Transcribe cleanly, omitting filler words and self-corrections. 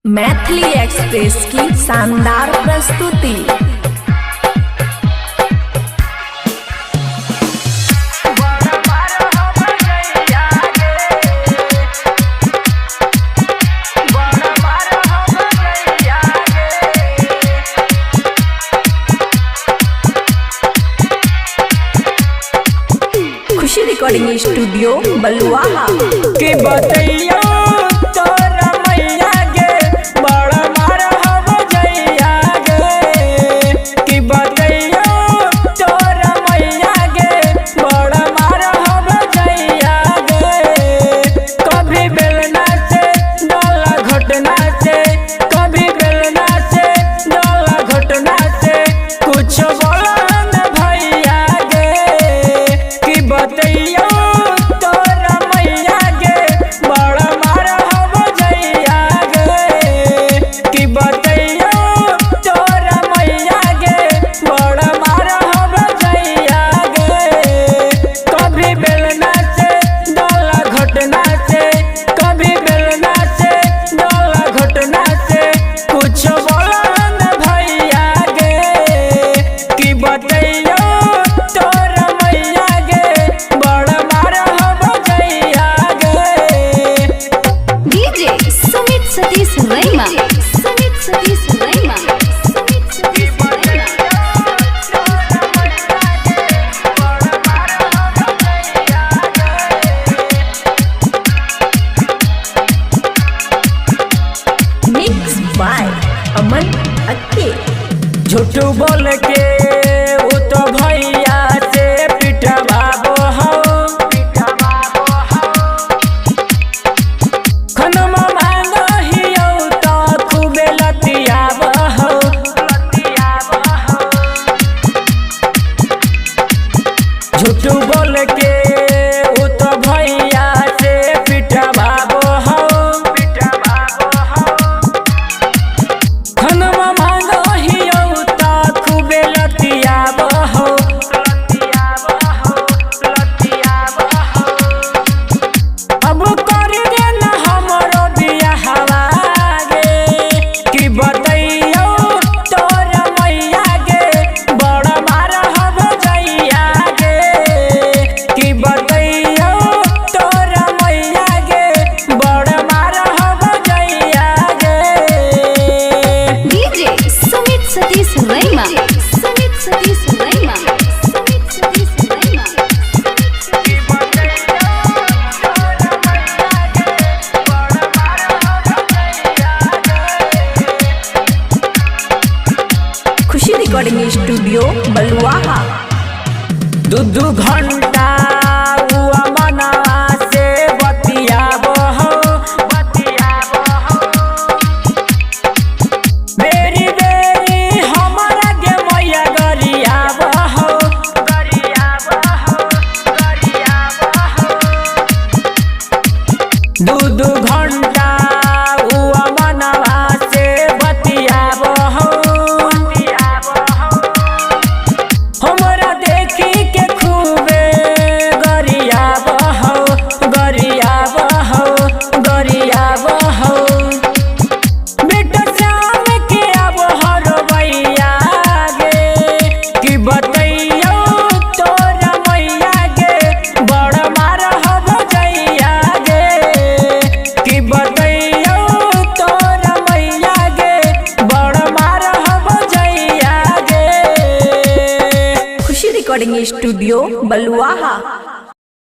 Maithili express की शानदार प्रस्तुति। खुशी रिकॉर्डिंग स्टूडियो बलुआहा के बतैया तोरा मैया गे बड़ा मार हो जइया गे कि बतैया तोरा मैया गे बड़ा मार हो जइया गे कभी बेलना से डोला घटना से कभी बेलना से डोला घटना से कुछ बोला न भैया गे कि बतैया तोरा मैया गे बड़ा मार हो जइया गे कि बतैया तोरा मैया गे बड़ा मार हो जइया गे कभी बेलना से डोला घटना से कभी बेलना से डोला घटना से कुछ बोला न भैया गे कि बतैया तोरा मैया गे बड़ा मार हो जइया गे DJ Sumit Satish Raima Sumit Satish Raima Sumit Satish Raima mix by Aman अक्के। झूठ बोल के वो तो भैया से पिटवाबो हो खनमा मांगो हियो तो खूबे लतियाबो हो झूठ बोल के वो तो भैया से पिटवाबो हो खनमा मांगो हियो तो खूबे लतियाबो हो अब कर दे न हमरो बियाहवा गे कि बतैयो तोरा मैया गे बड़ा मार हो जइया गे कि बतैयो तोरा मैया गे बड़ा मार हो जइया गे डीजे सुमित सतीश रैमा सुमित सतीश रैमा सुमित सतीश रैमा खुशी रिकॉर्डिंग स्टूडियो बलुआहा। दू घंटा हुआ मना से बतियाबो हो बेरी बेरी हमारा गे मैया गरियाबो हो दू घंटा हुआ मना से बतियाबो हो हमरा देखी के खूबे गरियाबो हो गरियाबो हो गरियाबो हो बेटा श्याम के अब हरो भैया गे कि बतैयो तोरा मैया गे बड़ा मार हो जइया गे कि बतैयो तोरा मैया गे बड़ा मार हो जइया गे खुशी रिकॉर्डिंग स्टूडियो बलुआहा।